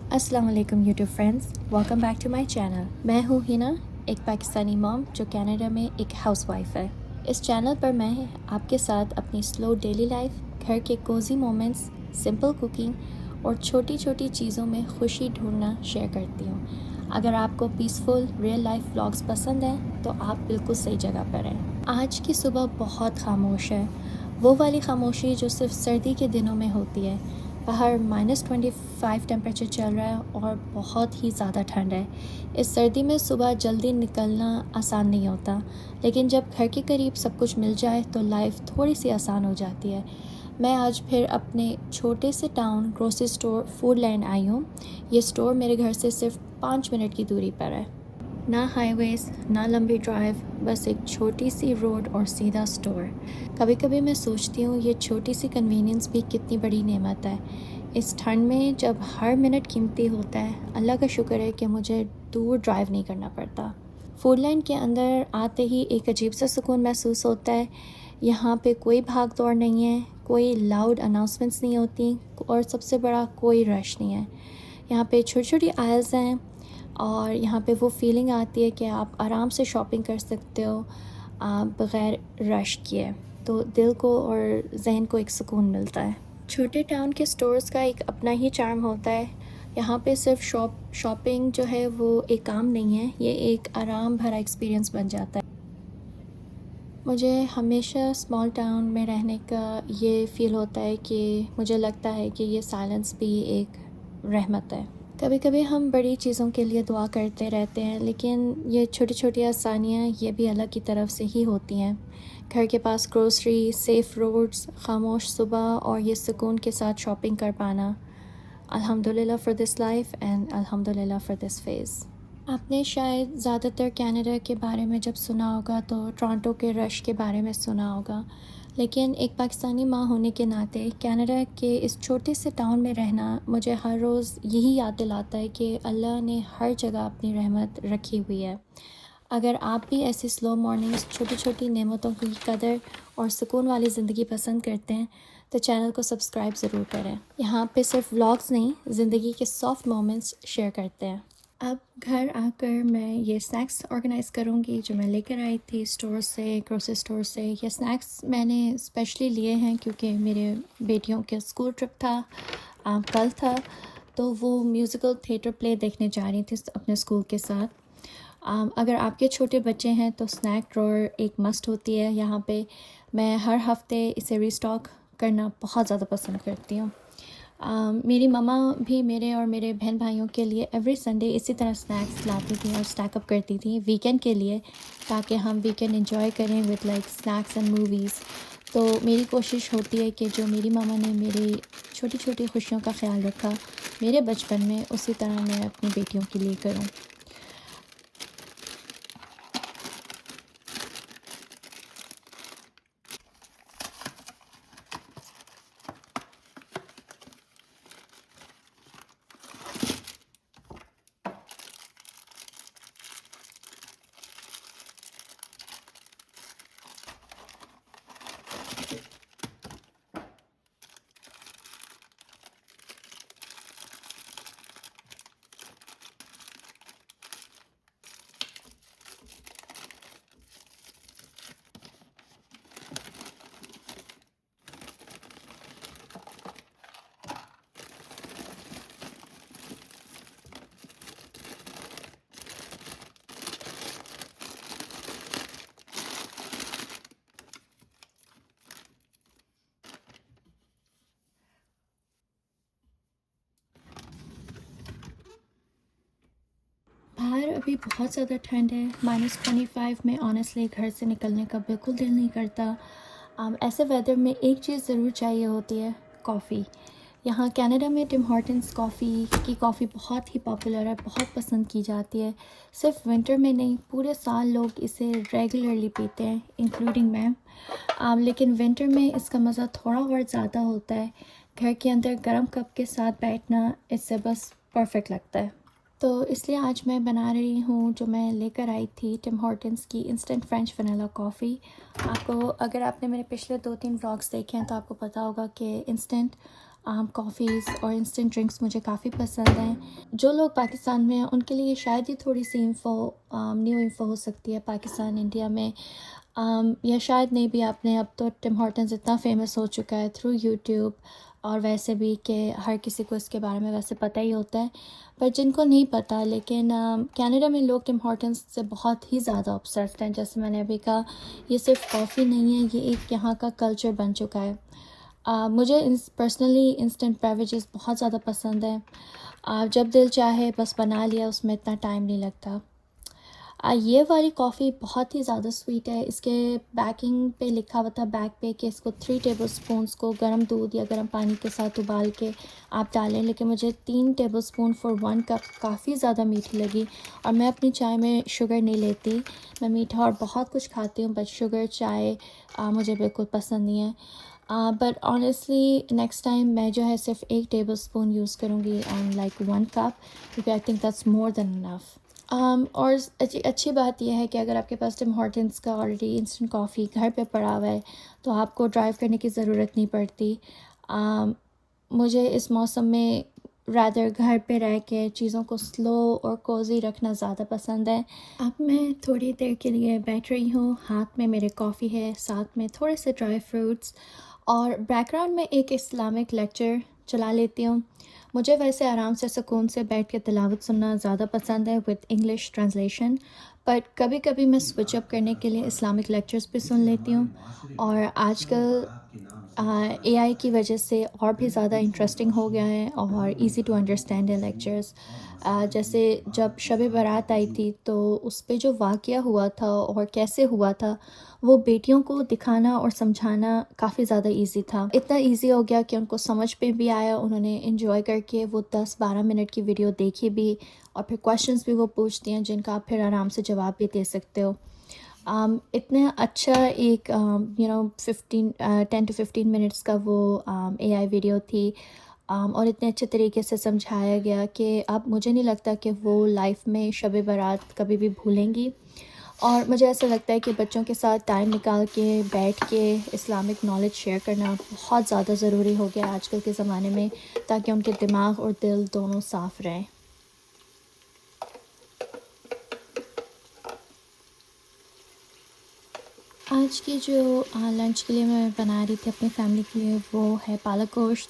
अस्सलाम वालेकुम YouTube friends, welcome back to my channel. मैं हूँ हिना, एक पाकिस्तानी मॉम जो कनाडा में एक हाउसवाइफ है। इस चैनल पर मैं आपके साथ अपनी स्लो डेली लाइफ, घर के कोजी मोमेंट्स, सिंपल कुकिंग और छोटी छोटी चीज़ों में खुशी ढूंढना शेयर करती हूँ। अगर आपको पीसफुल रियल लाइफ व्लॉग्स पसंद हैं तो आप बिल्कुल सही जगह पर हैं। आज की सुबह बहुत खामोश है, वो वाली खामोशी जो सिर्फ सर्दी के दिनों में होती है। बाहर -25 टेम्परेचर चल रहा है और बहुत ही ज़्यादा ठंड है। इस सर्दी में सुबह जल्दी निकलना आसान नहीं होता, लेकिन जब घर के करीब सब कुछ मिल जाए तो लाइफ थोड़ी सी आसान हो जाती है। मैं आज फिर अपने छोटे से टाउन ग्रोसरी स्टोर फूडलैंड आई हूँ। ये स्टोर मेरे घर से सिर्फ 5 मिनट की दूरी पर है। ना हाईवेज़, ना लंबी ड्राइव, बस एक छोटी सी रोड और सीधा स्टोर। कभी कभी मैं सोचती हूँ ये छोटी सी कन्वीनियंस भी कितनी बड़ी नेमत है। इस ठंड में जब हर मिनट कीमती होता है, अल्लाह का शुक्र है कि मुझे दूर ड्राइव नहीं करना पड़ता। फूडलैंड के अंदर आते ही एक अजीब सा सुकून महसूस होता है। यहाँ पे कोई भाग दौड़ नहीं है, कोई लाउड अनाउंसमेंट्स नहीं होती और सबसे बड़ा कोई रश नहीं है। यहाँ पे छोटी छोटी आयल्स हैं और यहाँ पे वो फीलिंग आती है कि आप आराम से शॉपिंग कर सकते हो बग़ैर रश किए। तो दिल को और जहन को एक सुकून मिलता है। छोटे टाउन के स्टोर्स का एक अपना ही चार्म होता है। यहाँ पे सिर्फ शॉपिंग जो है वो एक काम नहीं है, ये एक आराम भरा एक्सपीरियंस बन जाता है। मुझे हमेशा स्मॉल टाउन में रहने का ये फ़ील होता है कि मुझे लगता है कि ये साइलेंस भी एक रहमत है। कभी कभी हम बड़ी चीज़ों के लिए दुआ करते रहते हैं, लेकिन ये छोटी छोटी आसानियाँ ये भी अल्लाह की तरफ से ही होती हैं। घर के पास ग्रोसरी, सेफ़ रोड्स, खामोश सुबह और ये सुकून के साथ शॉपिंग कर पाना। अल्हम्दुलिल्लाह फ़ॉर दिस लाइफ एंड अल्हम्दुलिल्लाह फ़ॉर दिस फेज़। आपने शायद ज़्यादातर कनाडा के बारे में जब सुना होगा तो टोरंटो के रश के बारे में सुना होगा, लेकिन एक पाकिस्तानी माँ होने के नाते कनाडा के इस छोटे से टाउन में रहना मुझे हर रोज़ यही याद दिलाता है कि अल्लाह ने हर जगह अपनी रहमत रखी हुई है। अगर आप भी ऐसी स्लो मॉर्निंग्स, छोटी छोटी नेमतों की कदर और सुकून वाली ज़िंदगी पसंद करते हैं तो चैनल को सब्सक्राइब ज़रूर करें। यहाँ पे सिर्फ व्लॉग्स नहीं, ज़िंदगी के सॉफ्ट मोमेंट्स शेयर करते हैं। अब घर आकर मैं ये स्नैक्स ऑर्गेनाइज़ करूँगी जो मैं लेकर आई थी स्टोर से, ग्रोसरी स्टोर से। ये स्नैक्स मैंने स्पेशली लिए हैं क्योंकि मेरे बेटियों के स्कूल ट्रिप था, कल था, तो वो म्यूज़िकल थिएटर प्ले देखने जा रही थी अपने स्कूल के साथ। अगर आपके छोटे बच्चे हैं तो स्नैक ड्रॉअर एक मस्ट होती है यहाँ पे। मैं हर हफ्ते इसे रीस्टॉक करना बहुत ज़्यादा पसंद करती हूँ। मेरी मम्मा भी मेरे और मेरे बहन भाइयों के लिए एवरी संडे इसी तरह स्नैक्स लाती थी और स्टैकअप करती थी वीकेंड के लिए, ताकि हम वीकेंड एंजॉय करें with like snacks and movies. तो मेरी कोशिश होती है कि जो मेरी मामा ने मेरी छोटी छोटी खुशियों का ख्याल रखा मेरे बचपन में, उसी तरह मैं अपनी बेटियों के लिए करूं। बाहर अभी बहुत ज़्यादा ठंड है, -25 में ऑनेस्टली घर से निकलने का बिल्कुल दिल नहीं करता। ऐसे वेदर में एक चीज़ ज़रूर चाहिए होती है, कॉफ़ी। यहाँ कनाडा में टिम हॉर्टन्स कॉफ़ी बहुत ही पॉपुलर है, बहुत पसंद की जाती है। सिर्फ विंटर में नहीं, पूरे साल लोग इसे रेगुलरली पीते हैं, इंक्लूडिंग मैं। लेकिन विंटर में इसका मज़ा थोड़ा और ज़्यादा होता है। घर के अंदर गर्म कप के साथ बैठना इससे बस परफेक्ट लगता है। तो इसलिए आज मैं बना रही हूँ जो मैं लेकर आई थी, टिम हॉर्टन्स की इंस्टेंट फ्रेंच वनीला कॉफ़ी। आपको, अगर आपने मेरे पिछले 2-3 व्लॉग्स देखे हैं तो आपको पता होगा कि इंस्टेंट कॉफ़ीज़ और इंस्टेंट ड्रिंक्स मुझे काफ़ी पसंद हैं। जो लोग पाकिस्तान में हैं उनके लिए शायद ये थोड़ी सी न्यू इंफो हो सकती है पाकिस्तान इंडिया में, या शायद नहीं भी। आपने अब तो टिम हॉर्टन्स इतना फेमस हो चुका है थ्रू यूट्यूब और वैसे भी कि हर किसी को इसके बारे में वैसे पता ही होता है। पर जिनको नहीं पता, लेकिन कनाडा में लोग टिम हॉर्टन्स से बहुत ही ज़्यादा ऑब्सेस्ड हैं। जैसे मैंने अभी कहा, ये सिर्फ कॉफ़ी नहीं है, ये एक यहाँ का कल्चर बन चुका है। मुझे पर्सनली इंस्टेंट बेवरेजेस बहुत ज़्यादा पसंद है। जब दिल चाहे बस बना लिया, उसमें इतना टाइम नहीं लगता। ये वाली कॉफ़ी बहुत ही ज़्यादा स्वीट है। इसके बैकिंग पे लिखा हुआ था, बैक पे, कि इसको 3 टेबलस्पून्स को गर्म दूध या गर्म पानी के साथ उबाल के आप डालें, लेकिन मुझे 3 टेबलस्पून फॉर 1 कप काफ़ी ज़्यादा मीठी लगी। और मैं अपनी चाय में शुगर नहीं लेती, मैं मीठा और बहुत कुछ खाती हूँ, बट शुगर चाय मुझे बिल्कुल पसंद नहीं है। बट ऑनेस्टली नेक्स्ट टाइम मैं जो है सिर्फ 1 टेबलस्पून यूज़ करूँगी ऑन लाइक 1 कप, क्योंकि I think that's more than enough. और अच्छी बात यह है कि अगर आपके पास टिम हॉर्टन्स का ऑलरेडी इंस्टेंट कॉफ़ी घर पे पड़ा हुआ है, तो आपको ड्राइव करने की ज़रूरत नहीं पड़ती। मुझे इस मौसम में रादर घर पे रह के चीज़ों को स्लो और कोज़ी रखना ज़्यादा पसंद है। अब मैं थोड़ी देर के लिए बैठ रही हूँ, हाथ में मेरे कॉफ़ी है, साथ में थोड़े से ड्राई फ्रूट्स, और बैकग्राउंड में एक इस्लामिक लेक्चर चला लेती हूँ। मुझे वैसे आराम से सुकून से बैठ के तिलावत सुनना ज़्यादा पसंद है विद इंग्लिश ट्रांसलेशन, बट कभी कभी मैं स्विच अप करने के लिए इस्लामिक लेक्चर्स भी सुन लेती हूँ। और आजकल एआई की वजह से और भी ज़्यादा इंटरेस्टिंग हो गया है और इजी टू अंडरस्टैंड है लेक्चर्स। जैसे जब शब बारात आई थी, तो उस पे जो वाक़या हुआ था और कैसे हुआ था, वो बेटियों को दिखाना और समझाना काफ़ी ज़्यादा इजी था। इतना इजी हो गया कि उनको समझ पे भी आया, उन्होंने इन्जॉय करके वो 10-12 मिनट की वीडियो देखी भी, और फिर क्वेश्चंस भी वो पूछती हैं जिनका आप फिर आराम से जवाब भी दे सकते हो। इतना अच्छा एक 10 to 15 मिनट्स का वो एआई वीडियो थी, और इतने अच्छे तरीके से समझाया गया कि अब मुझे नहीं लगता कि वो लाइफ में शब बारात कभी भी भूलेंगी। और मुझे ऐसा लगता है कि बच्चों के साथ टाइम निकाल के बैठ के इस्लामिक नॉलेज शेयर करना बहुत ज़्यादा ज़रूरी हो गया आजकल के ज़माने में, ताकि उनके दिमाग और दिल दोनों साफ़ रहें। आज की जो लंच के लिए मैं बना रही थी अपनी फैमिली के लिए, वो है पालक गोश्त।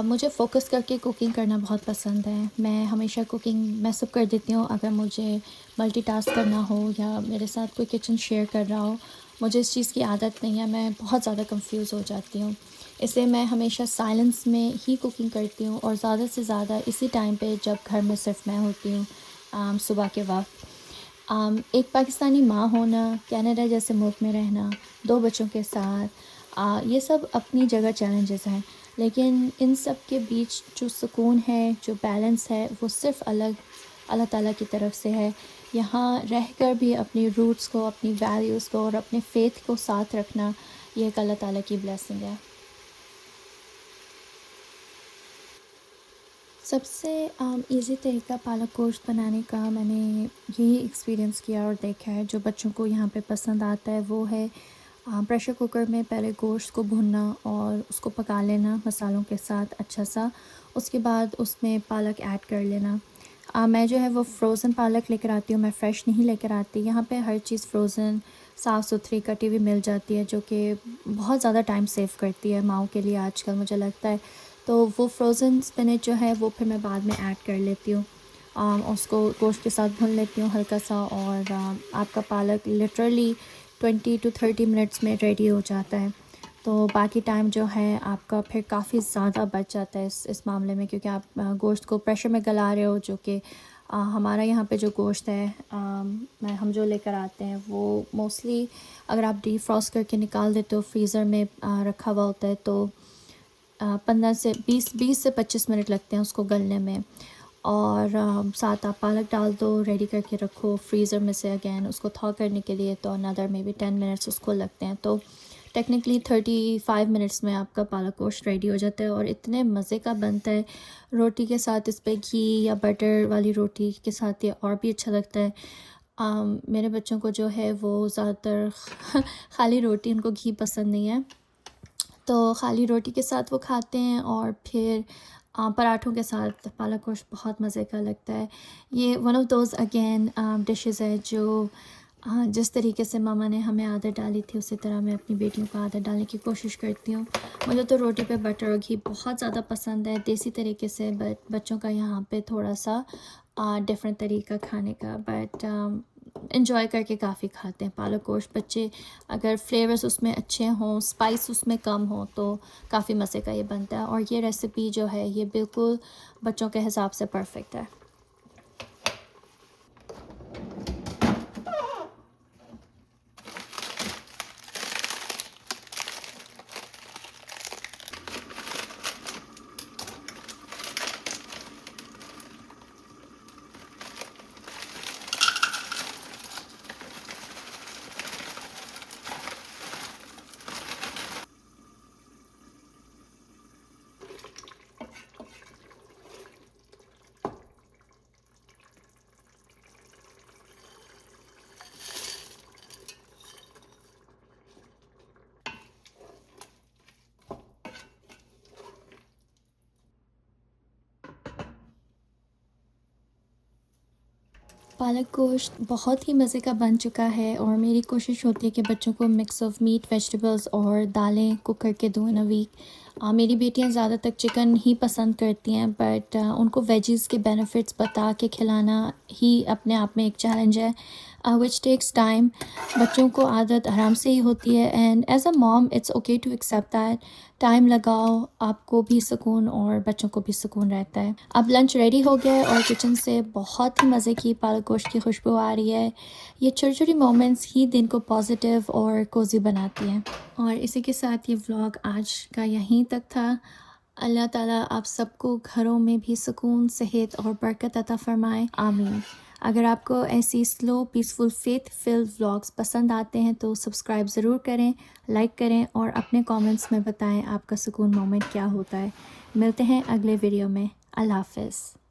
मुझे फ़ोकस करके कुकिंग करना बहुत पसंद है। मैं हमेशा कुकिंग मैसअप कर देती हूँ अगर मुझे मल्टीटास्क करना हो या मेरे साथ कोई किचन शेयर कर रहा हो। मुझे इस चीज़ की आदत नहीं है, मैं बहुत ज़्यादा कंफ्यूज हो जाती हूँ। इसलिए मैं हमेशा साइलेंस में ही कुकिंग करती हूँ, और ज़्यादा से ज़्यादा इसी टाइम पे जब घर में सिर्फ मैं होती हूँ, सुबह के वक्त। एक पाकिस्तानी माँ होना, कनाडा जैसे मुल्क में रहना, 2 बच्चों के साथ, ये सब अपनी जगह चैलेंजेस हैं, लेकिन इन सब के बीच जो सुकून है, जो बैलेंस है, वो सिर्फ़ अल्लाह ताला की तरफ से है। यहाँ रहकर भी अपनी रूट्स को, अपनी वैल्यूज़ को और अपने फ़ेथ को साथ रखना, ये एक अल्लाह ताला की ब्लेसिंग है। सबसे ईज़ी तरीका पालक गोश्त बनाने का मैंने यही एक्सपीरियंस किया और देखा है, जो बच्चों को यहाँ पे पसंद आता है, वो है प्रेशर कुकर में पहले गोश्त को भूनना और उसको पका लेना मसालों के साथ अच्छा सा। उसके बाद उसमें पालक ऐड कर लेना। मैं जो है वो फ्रोज़न पालक लेकर आती हूँ, मैं फ़्रेश नहीं लेकर आती। यहाँ पे हर चीज़ फ्रोज़न, साफ़ सुथरी कटी हुई मिल जाती है, जो कि बहुत ज़्यादा टाइम सेव करती है माँओं के लिए आजकल, मुझे लगता है। तो वो फ्रोज़न स्पिनच जो है वो फिर मैं बाद में ऐड कर लेती हूँ। उसको गोश्त के साथ भून लेती हूँ हल्का सा, और आपका पालक लिटरली 20 to 30 मिनट्स में रेडी हो जाता है। तो बाकी टाइम जो है आपका फिर काफ़ी ज़्यादा बच जाता है इस मामले में, क्योंकि आप गोश्त को प्रेशर में गला रहे हो, जो कि हमारा यहाँ पे जो गोश्त है, मैं हम जो लेकर आते हैं, वो मोस्टली अगर आप डीफ्रॉस्ट करके निकाल देते हो, फ्रीज़र में रखा हुआ होता है, तो 15 से 20 से 25 मिनट लगते हैं उसको गलने में। और साथ आप पालक डाल दो, रेडी करके रखो फ्रीज़र में से, अगेन उसको थॉ करने के लिए तो अनदर मे बी 10 मिनट्स उसको लगते हैं। तो टेक्निकली 35 मिनट्स में आपका पालक गोश्त रेडी हो जाता है, और इतने मज़े का बनता है। रोटी के साथ इस पर घी या बटर वाली रोटी के साथ ये और भी अच्छा लगता है। मेरे बच्चों को जो है वो ज़्यादातर खाली रोटी, उनको घी पसंद नहीं है, तो खाली रोटी के साथ वो खाते हैं और फिर पराठों के साथ पालक गोश्त बहुत मज़े का लगता है। ये one of those again dishes है जो जिस तरीके से मामा ने हमें आदत डाली थी उसी तरह मैं अपनी बेटियों को आदत डालने की कोशिश करती हूँ। मुझे तो रोटी पे बटर और घी बहुत ज़्यादा पसंद है देसी तरीके से, बट बच्चों का यहाँ पे थोड़ा सा डिफरेंट तरीका खाने का, बट एंजॉय करके काफ़ी खाते हैं पालक गोश्त। बच्चे अगर फ्लेवर्स उसमें अच्छे हों, स्पाइस उसमें कम हो तो काफ़ी मज़े का ये बनता है। और ये रेसिपी जो है ये बिल्कुल बच्चों के हिसाब से परफेक्ट है। पालक गोश्त बहुत ही मज़े का बन चुका है और मेरी कोशिश होती है कि बच्चों को मिक्स ऑफ मीट, वेजिटेबल्स और दालें कुक करके दूँ इन अ वीक। मेरी बेटियां ज़्यादातर चिकन ही पसंद करती हैं, बट उनको वेजीज़ के बेनिफिट्स बता के खिलाना ही अपने आप में एक चैलेंज है, विच टेक्स टाइम। बच्चों को आदत आराम से ही होती है and as a mom it's okay to accept that. Time लगाओ, आपको भी सुकून और बच्चों को भी सुकून रहता है। अब लंच रेडी हो गया है और किचन से बहुत ही मज़े की पालक गोश्त की खुशबू आ रही है। ये छोटी छोटी मोमेंट्स ही दिन को पॉजिटिव और कोजी बनाती हैं। और इसी के साथ ये व्लॉग आज का यहीं तक था। अल्लाह ताला आप सबको घरों में भी सुकून, सेहत और बरकत अता फ़रमाए, आमीन। अगर आपको ऐसी slow, peaceful, faith field vlogs पसंद आते हैं तो सब्सक्राइब ज़रूर करें, लाइक करें और अपने कमेंट्स में बताएं आपका सुकून मोमेंट क्या होता है। मिलते हैं अगले वीडियो में। अल्लाह हाफ़िज़।